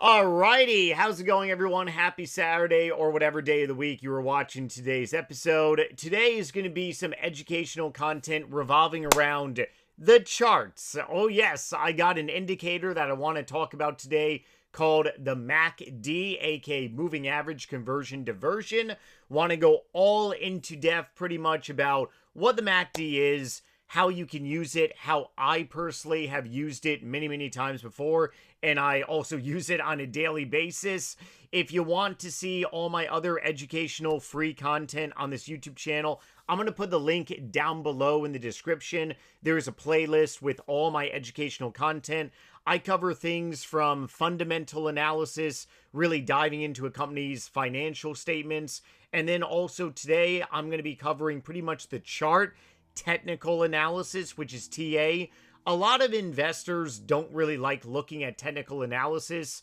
Alrighty, how's it going, everyone? Happy Saturday, or whatever day of the week you are watching today's episode. Today is going to be some educational content revolving around the charts. Oh yes, I got an indicator that I want to talk about today called the MACD, aka Moving Average Conversion Diversion. Want to go all into depth pretty much about what the MACD is, how you can use it, how I personally have used it many times before, and I also use it on a daily basis. If you want to see all my other educational free content on this YouTube channel, I'm going to put the link down below in the description. There is a playlist with all my educational content. I cover things from fundamental analysis, really diving into a company's financial statements, and then also today I'm going to be covering pretty much the chart technical analysis, which is TA. A lot of investors don't really like looking at technical analysis.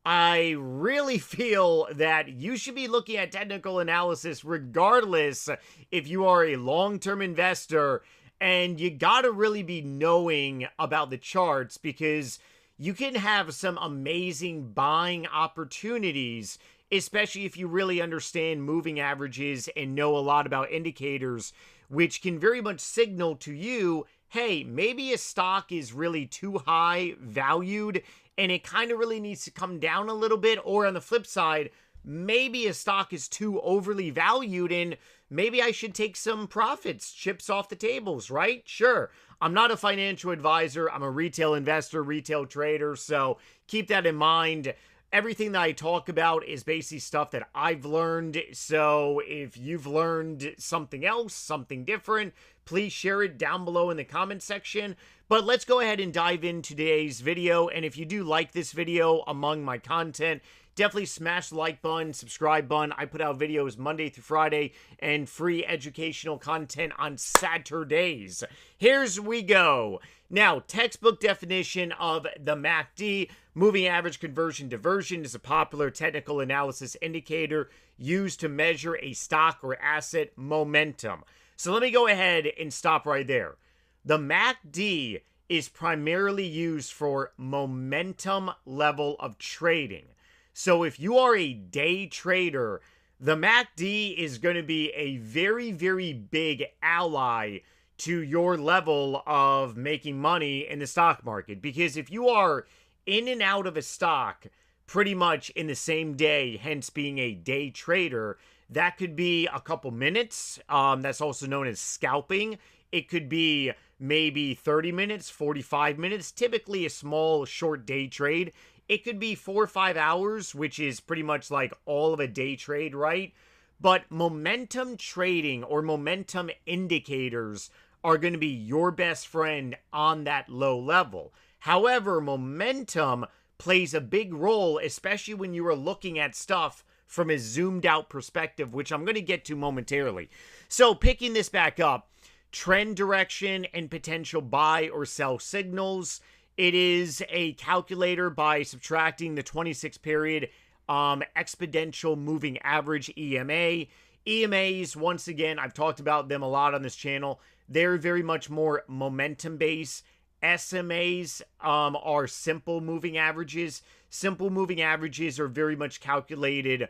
I really feel that you should be looking at technical analysis regardless if you are a long-term investor, and you gotta really be knowing about the charts because you can have some amazing buying opportunities, especially if you really understand moving averages and know a lot about indicators, which can very much signal to you, hey, maybe a stock is really too high valued and it kind of really needs to come down a little bit. Or on the flip side, maybe a stock is too overly valued and maybe I should take some profits, chips off the tables, right? Sure. I'm not a financial advisor. I'm a retail investor, retail trader. So keep that in mind. Everything that I talk about is basically stuff that I've learned. So if you've learned something else, something different, please share it down below in the comment section. But let's go ahead and dive into today's video. And if you do like this video among my content, definitely smash the like button, subscribe button. I put out videos Monday through Friday and free educational content on Saturdays. Here's we go. Now, textbook definition of the MACD, moving average conversion diversion, is a popular technical analysis indicator used to measure a stock or asset momentum. So let me go ahead and stop right there. The MACD is primarily used for momentum level of trading. So if you are a day trader, the MACD is going to be a very big ally to your level of making money in the stock market. Because if you are in and out of a stock pretty much in the same day, hence being a day trader, that could be a couple minutes. That's also known as scalping. It could be maybe 30 minutes, 45 minutes, typically a small, short day trade. It could be 4 or 5 hours, which is pretty much like all of a day trade, right? But momentum trading or momentum indicators are going to be your best friend on that low level. However, momentum plays a big role, especially when you are looking at stuff from a zoomed out perspective, which I'm going to get to momentarily. So picking this back up, trend direction and potential buy or sell signals. It is a calculator by subtracting the 26 period exponential moving average EMA. EMAs, once again, I've talked about them a lot on this channel. They're very much more momentum based. SMAs are simple moving averages. Simple moving averages are very much calculated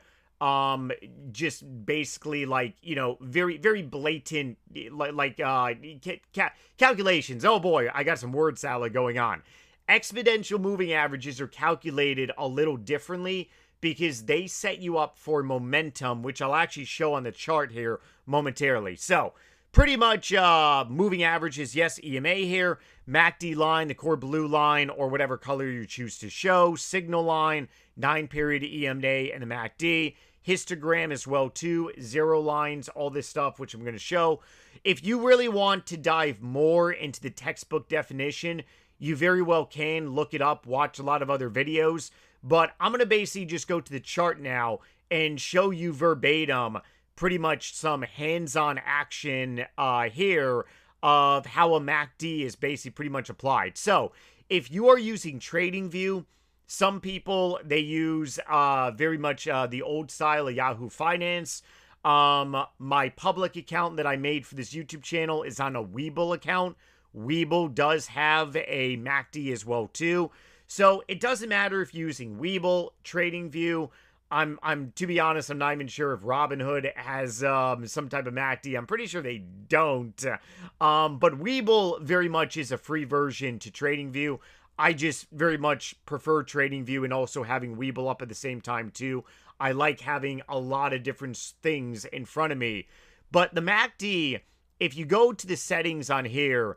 just basically like, you know, very blatant calculations. Oh boy, I got some word salad going on. Exponential moving averages are calculated a little differently because they set you up for momentum, which I'll actually show on the chart here momentarily. So pretty much moving averages, yes, EMA here, MACD line, the core blue line, or whatever color you choose to show, signal line, 9-period EMA, and the MACD. Histogram as well too, zero lines, all this stuff, which I'm going to show. If you really want to dive more into the textbook definition, you very well can look it up, watch a lot of other videos, but I'm going to basically just go to the chart now and show you verbatim pretty much some hands-on action here of how a MACD is basically pretty much applied. So if you are using TradingView, some people, they use very much the old style of Yahoo Finance. My public account that I made for this YouTube channel is on a Webull account. Webull does have a MACD as well too. So it doesn't matter if you're using Webull, TradingView. I'm to be honest, I'm not even sure if Robinhood has some type of MACD. I'm pretty sure they don't. But Webull very much is a free version to TradingView. I just very much prefer TradingView and also having Webull up at the same time too. I like having a lot of different things in front of me. But the MACD, if you go to the settings on here,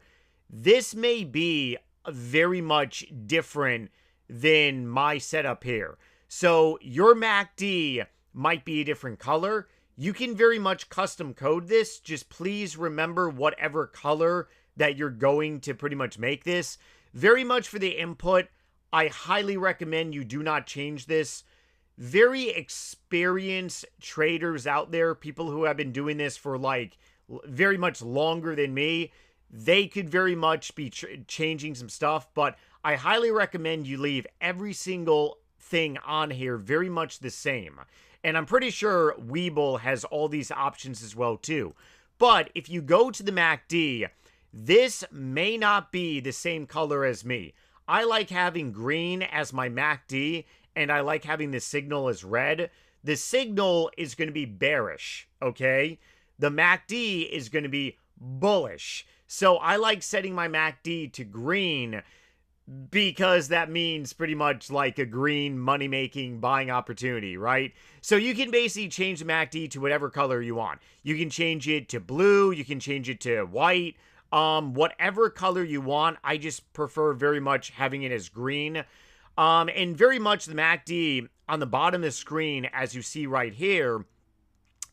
this may be very much different than my setup here. So your MACD might be a different color. You can very much custom code this. Just please remember whatever color that you're going to pretty much make this. Very much for the input, I highly recommend you do not change this. Very experienced traders out there, people who have been doing this for like very much longer than me, they could very much be changing some stuff, but I highly recommend you leave every single thing on here very much the same. And I'm pretty sure Webull has all these options as well too. But if you go to the MACD, this may not be the same color as me. I like having green as my MACD, and I like having the signal as red. The signal is going to be bearish, okay? The MACD is going to be bullish. So I like setting my MACD to green because that means pretty much like a green money-making buying opportunity, right? So you can basically change the MACD to whatever color you want. You can change it to blue, you can change it to white, whatever color you want. I just prefer very much having it as green. And very much the MACD on the bottom of the screen, as you see right here.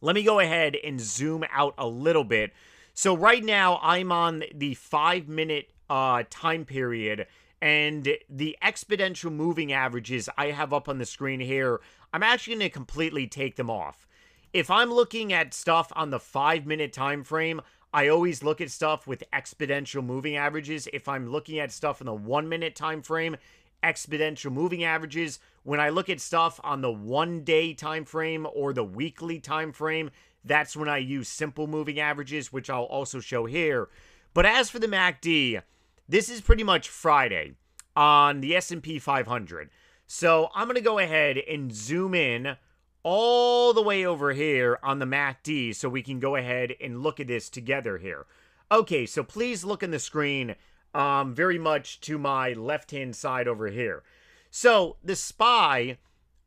Let me go ahead and zoom out a little bit. So right now, I'm on the 5-minute time period, and the exponential moving averages I have up on the screen here, I'm actually going to completely take them off. If I'm looking at stuff on the 5-minute time frame, I always look at stuff with exponential moving averages. If I'm looking at stuff in the 1-minute time frame, exponential moving averages. When I look at stuff on the 1-day time frame or the weekly time frame, that's when I use simple moving averages, which I'll also show here. But as for the MACD, this is pretty much Friday on the S&P 500. So I'm going to go ahead and zoom in all the way over here on the MACD so we can go ahead and look at this together here. Okay, so please look on the screen very much to my left-hand side over here. So the SPY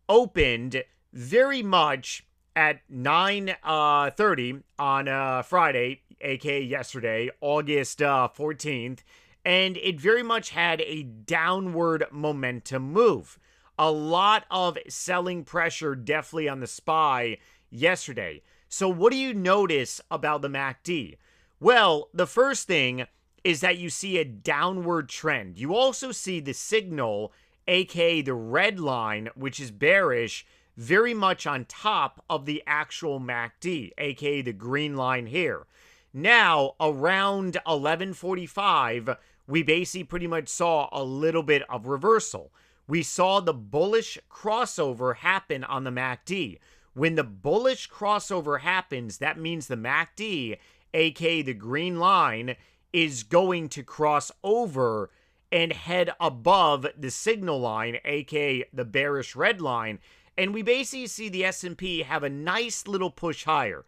opened very much at 9:30 on Friday, aka yesterday, August 14th, and it very much had a downward momentum move. A lot of selling pressure definitely on the SPY yesterday. So what do you notice about the MACD? Well, the first thing is that you see a downward trend. You also see the signal, aka the red line, which is bearish, very much on top of the actual MACD, aka the green line here. Now, around 11:45, we basically pretty much saw a little bit of reversal. We saw the bullish crossover happen on the MACD. When the bullish crossover happens, that means the MACD, aka the green line, is going to cross over and head above the signal line, aka the bearish red line, and we basically see the S&P have a nice little push higher.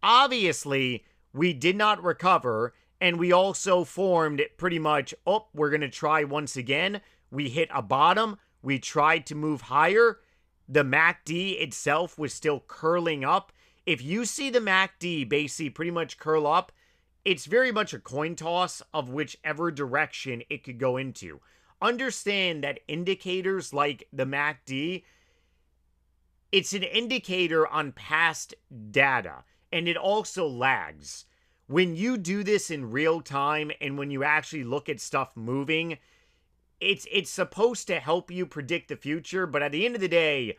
Obviously, we did not recover, and we also formed pretty much, oh, we're going to try once again. We hit a bottom. We tried to move higher. The MACD itself was still curling up. If you see the MACD basically pretty much curl up, it's very much a coin toss of whichever direction it could go into. Understand that indicators like the MACD, it's an indicator on past data, and it also lags. When you do this in real time and when you actually look at stuff moving, it's supposed to help you predict the future, but at the end of the day,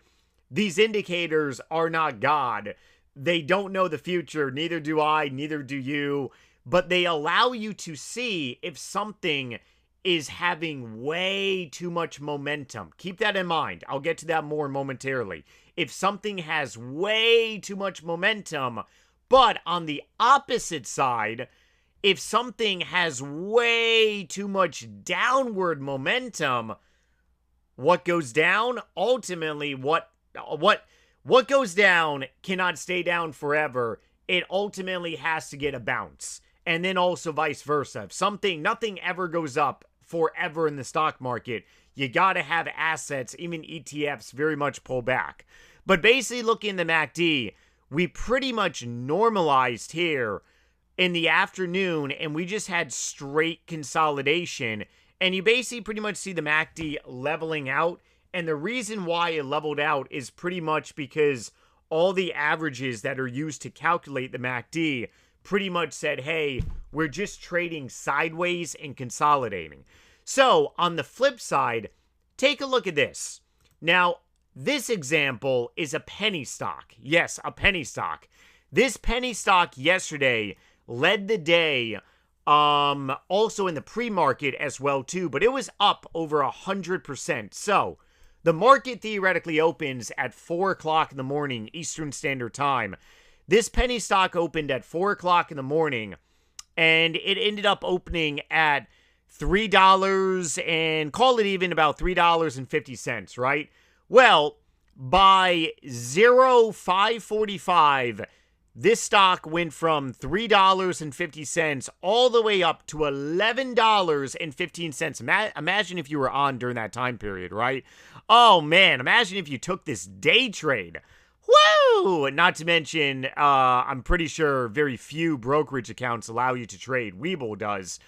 these indicators are not God. They don't know the future, neither do I, neither do you, but they allow you to see if something is having way too much momentum. Keep that in mind. I'll get to that more momentarily. If something has way too much momentum, but on the opposite side, if something has way too much downward momentum, what goes down, ultimately, what goes down cannot stay down forever. It ultimately has to get a bounce. And then also vice versa. If nothing ever goes up forever in the stock market, you got to have assets, even ETFs, very much pull back. But basically, looking at the MACD, we pretty much normalized here in the afternoon, and we just had straight consolidation. And you basically pretty much see the MACD leveling out. And the reason why it leveled out is pretty much because all the averages that are used to calculate the MACD pretty much said, hey, we're just trading sideways and consolidating. So on the flip side, take a look at this. Now, this example is a penny stock. Yes, a penny stock. This penny stock yesterday led the day, also in the pre-market as well too, but it was up over 100%. So the market theoretically opens at 4 o'clock in the morning Eastern Standard Time. This penny stock opened at 4 o'clock in the morning, and it ended up opening at $3 and call it even about $3.50, right? Well, by 05:45, this stock went from $3.50 all the way up to $11.15. Imagine if you were on during that time period, right? Oh man, imagine if you took this day trade. Woo! Not to mention, I'm pretty sure very few brokerage accounts allow you to trade. Webull does.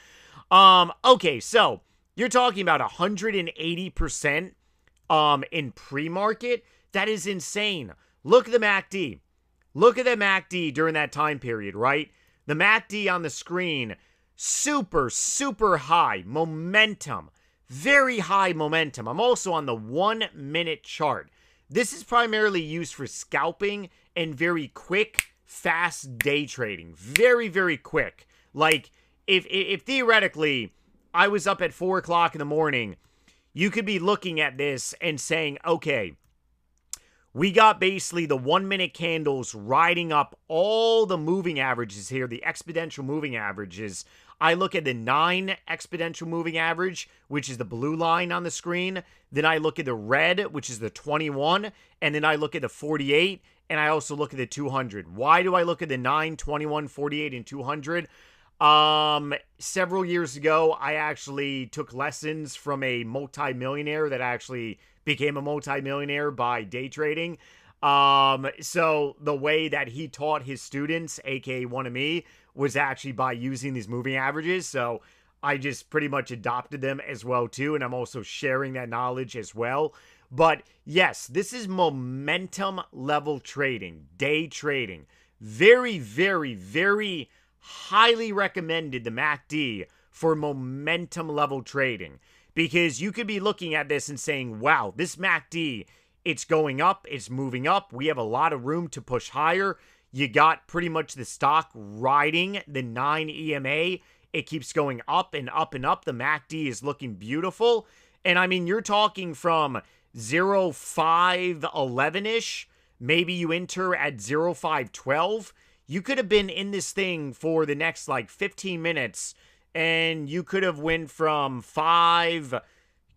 Okay, so you're talking about 180% in pre-market. That is insane. Look at the MACD. Look at the MACD during that time period, right? The MACD on the screen, super, super high momentum. Very high momentum. I'm also on the 1-minute chart. This is primarily used for scalping and very quick, fast day trading. Very, very quick. Like, if theoretically I was up at 4 o'clock in the morning, you could be looking at this and saying, okay, we got basically the 1-minute candles riding up all the moving averages here, the exponential moving averages. I look at the 9 exponential moving average, which is the blue line on the screen. Then I look at the red, which is the 21. And then I look at the 48. And I also look at the 200. Why do I look at the 9, 21, 48, and 200? Several years ago, I actually took lessons from a multimillionaire that actually became a multimillionaire by day trading. So the way that he taught his students, aka one of me, was actually by using these moving averages. So I just pretty much adopted them as well too, and I'm also sharing that knowledge as well. But yes, this is momentum level trading, day trading. Very, very, very highly recommended the MACD for momentum level trading, because you could be looking at this and saying, wow, this MACD, it's going up, it's moving up. We have a lot of room to push higher. You got pretty much the stock riding the 9 EMA. It keeps going up and up and up. The MACD is looking beautiful. And I mean, you're talking from 0511-ish. Maybe you enter at 0512. You could have been in this thing for the next like 15 minutes, and you could have went from 5,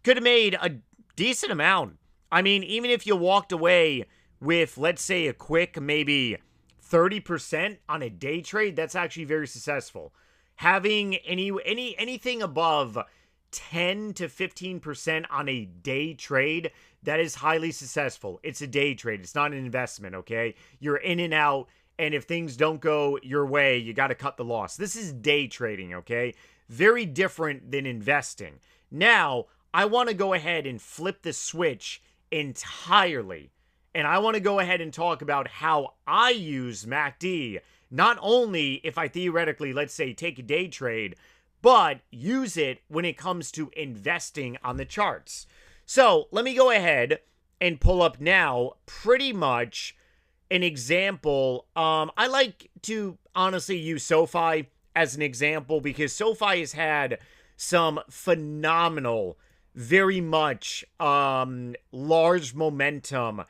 could have made a decent amount. I mean, even if you walked away with, let's say, a quick maybe 30% on a day trade, that's actually very successful. Having anything above 10 to 15% on a day trade, that is highly successful. It's a day trade. It's not an investment, okay? You're in and out, and if things don't go your way, you got to cut the loss. This is day trading, okay? Very different than investing. Now, I want to go ahead and flip the switch entirely. And I want to go ahead and talk about how I use MACD, not only if I theoretically, let's say, take a day trade, but use it when it comes to investing on the charts. So let me go ahead and pull up now pretty much an example. I like to honestly use SoFi as an example because SoFi has had some phenomenal, very much large momentum,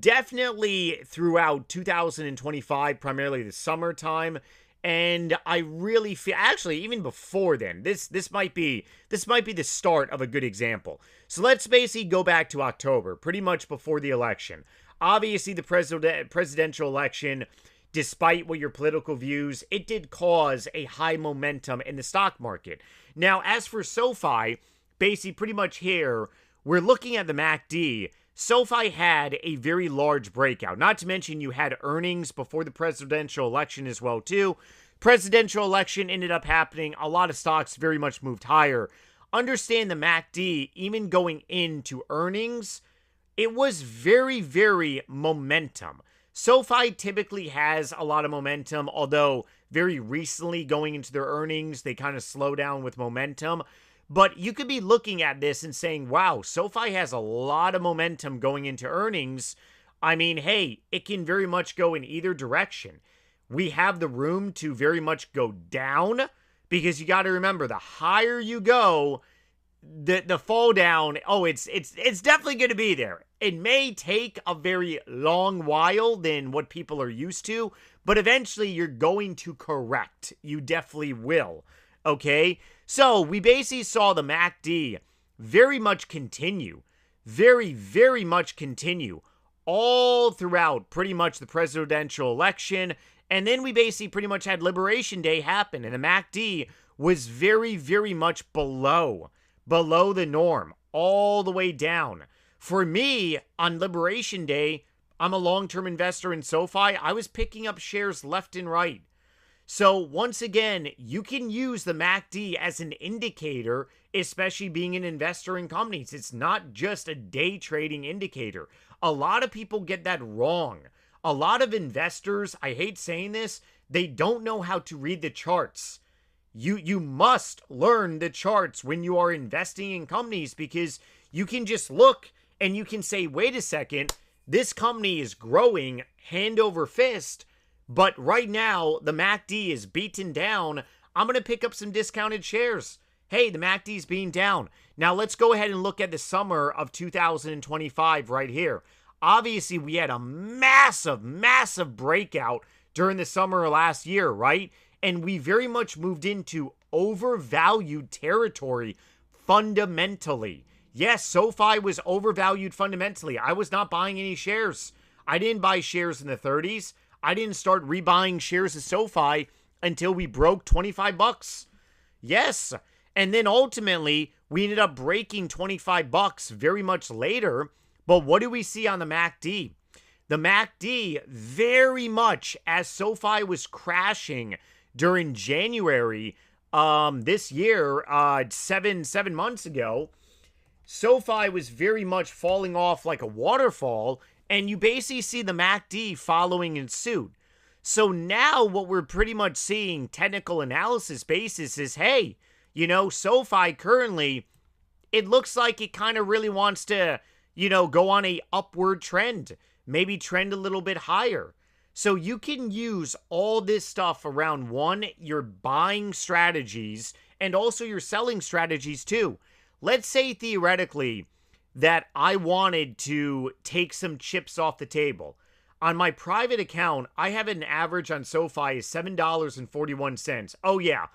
definitely throughout 2025, primarily the summertime, And I really feel, actually, even before then, this might be the start of a good example. So let's basically go back to October, pretty much before the election. Obviously, the presidential election, despite what your political views, it did cause a high momentum in the stock market. Now, as for SoFi, basically pretty much here, we're looking at the MACD. SoFi had a very large breakout. Not to mention you had earnings before the presidential election as well, too. Presidential election ended up happening. A lot of stocks very much moved higher. Understand the MACD, even going into earnings, it was very, very momentum. SoFi typically has a lot of momentum, although very recently going into their earnings, they kind of slow down with momentum. But you could be looking at this and saying, wow, SoFi has a lot of momentum going into earnings. I mean, hey, it can very much go in either direction. We have the room to very much go down, because you got to remember, the higher you go, the fall down, it's definitely going to be there. It may take a very long while than what people are used to, but eventually you're going to correct. You definitely will. Okay? So we basically saw the MACD very much continue. Very, very much continue all throughout pretty much the presidential election. And then we basically pretty much had Liberation Day happen, and the MACD was very, very much below the norm, all the way down. For me, on Liberation Day, I'm a long-term investor in SoFi. I was picking up shares left and right. So once again, you can use the MACD as an indicator, especially being an investor in companies. It's not just a day trading indicator. A lot of people get that wrong. A lot of investors, I hate saying this, they don't know how to read the charts. You must learn the charts when you are investing in companies, because you can just look and you can say, wait a second, this company is growing hand over fist, but right now the MACD is beaten down. I'm going to pick up some discounted shares. Hey, the MACD is being down. Now let's go ahead and look at the summer of 2025 right here. Obviously, we had a massive, massive breakout during the summer of last year, right? And we very much moved into overvalued territory fundamentally. Yes, SoFi was overvalued fundamentally. I was not buying any shares. I didn't buy shares in the 30s. I didn't start rebuying shares of SoFi until we broke 25 bucks. Yes. And then ultimately, we ended up breaking 25 bucks very much later. But what do we see on the MACD? The MACD, very much as SoFi was crashing during January this year, 7 months ago, SoFi was very much falling off like a waterfall, and you basically see the MACD following in suit. So now what we're pretty much seeing, technical analysis basis, is, hey, SoFi currently, it looks like it kind of really wants to, go on a upward trend, maybe trend a little bit higher. So you can use all this stuff around, one, your buying strategies and also your selling strategies too. Let's say theoretically that I wanted to take some chips off the table. On my private account, I have an average on SoFi is $7.41. Oh yeah,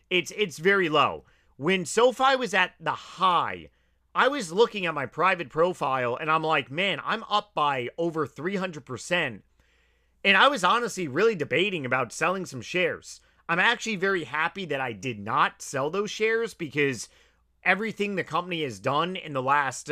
it's very low. When SoFi was at the high, I was looking at my private profile and I'm like, man, I'm up by over 300%. And I was honestly really debating about selling some shares. I'm actually very happy that I did not sell those shares, because everything the company has done in the last,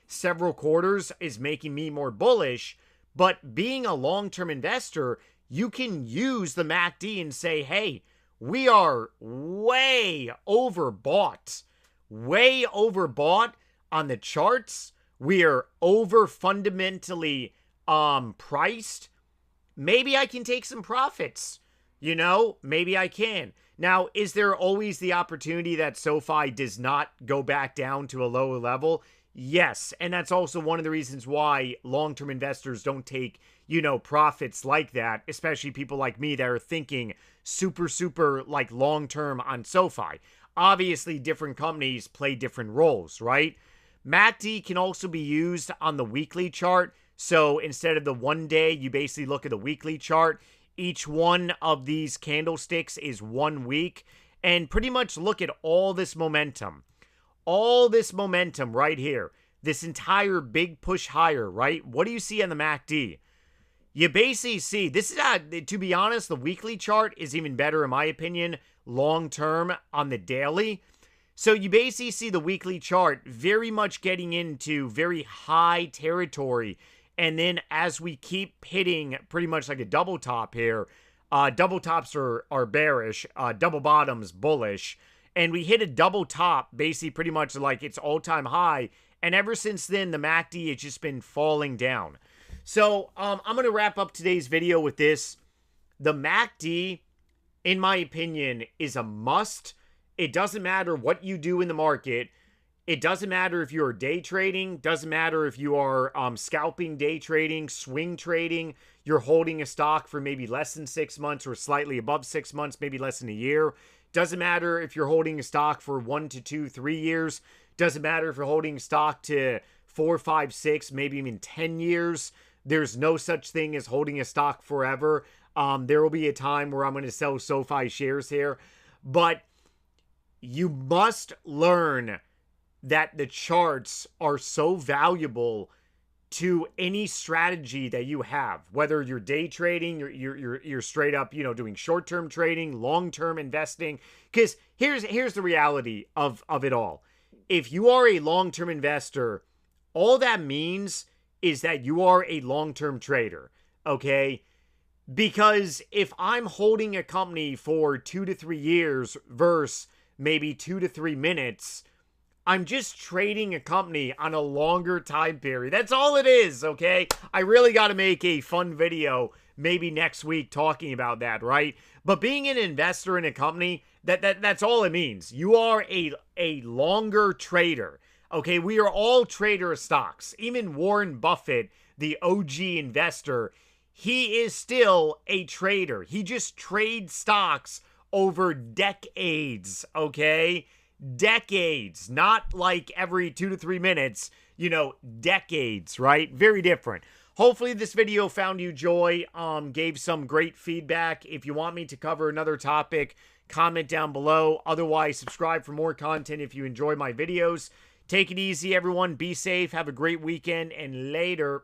several quarters is making me more bullish. But being a long-term investor, you can use the MACD and say, hey, we are way overbought. Way overbought on the charts. We are over fundamentally priced. Maybe I can take some profits. Maybe I can. Now, is there always the opportunity that SoFi does not go back down to a lower level? Yes, and that's also one of the reasons why long-term investors don't take, profits like that, especially people like me that are thinking super, long-term on SoFi. Obviously, different companies play different roles, right? MACD can also be used on the weekly chart. So instead of the 1 day, you basically look at the weekly chart. Each one of these candlesticks is 1 week. And pretty much look at all this momentum. All this momentum right here. This entire big push higher, right? What do you see on the MACD? You basically see, this is, to be honest, the weekly chart is even better in my opinion, long term on the daily. So you basically see the weekly chart very much getting into very high territory. And then as we keep hitting pretty much like a double top here, double tops are bearish, double bottoms bullish. And we hit a double top, basically pretty much like its all-time high. And ever since then, the MACD has just been falling down. So I'm going to wrap up today's video with this. The MACD, in my opinion, is a must. It doesn't matter what you do in the market. It doesn't matter if you're day trading. Doesn't matter if you are scalping, day trading, swing trading. You're holding a stock for maybe less than 6 months or slightly above 6 months, maybe less than a year. Doesn't matter if you're holding a stock for 1 to 2, 3 years. Doesn't matter if you're holding stock to 4, 5, 6, maybe even 10 years. There's no such thing as holding a stock forever. There will be a time where I'm going to sell SoFi shares here. But you must learn that the charts are so valuable to any strategy that you have, whether you're day trading, you're straight up, doing short-term trading, long-term investing. Because here's the reality of it all. If you are a long-term investor, all that means is that you are a long-term trader, okay? Because if I'm holding a company for 2 to 3 years versus maybe 2 to 3 minutes, I'm just trading a company on a longer time period. That's all it is, okay? I really got to make a fun video maybe next week talking about that, right? But being an investor in a company, that's all it means. You are a longer trader. Okay, we are all trader of stocks. Even Warren Buffett, the OG investor, he is still a trader. He just trades stocks over decades, okay? Decades, not like every 2 to 3 minutes, decades, right? Very different. Hopefully this video found you joy, gave some great feedback. If you want me to cover another topic, comment down below. Otherwise, subscribe for more content if you enjoy my videos. Take it easy, everyone. Be safe. Have a great weekend, and later.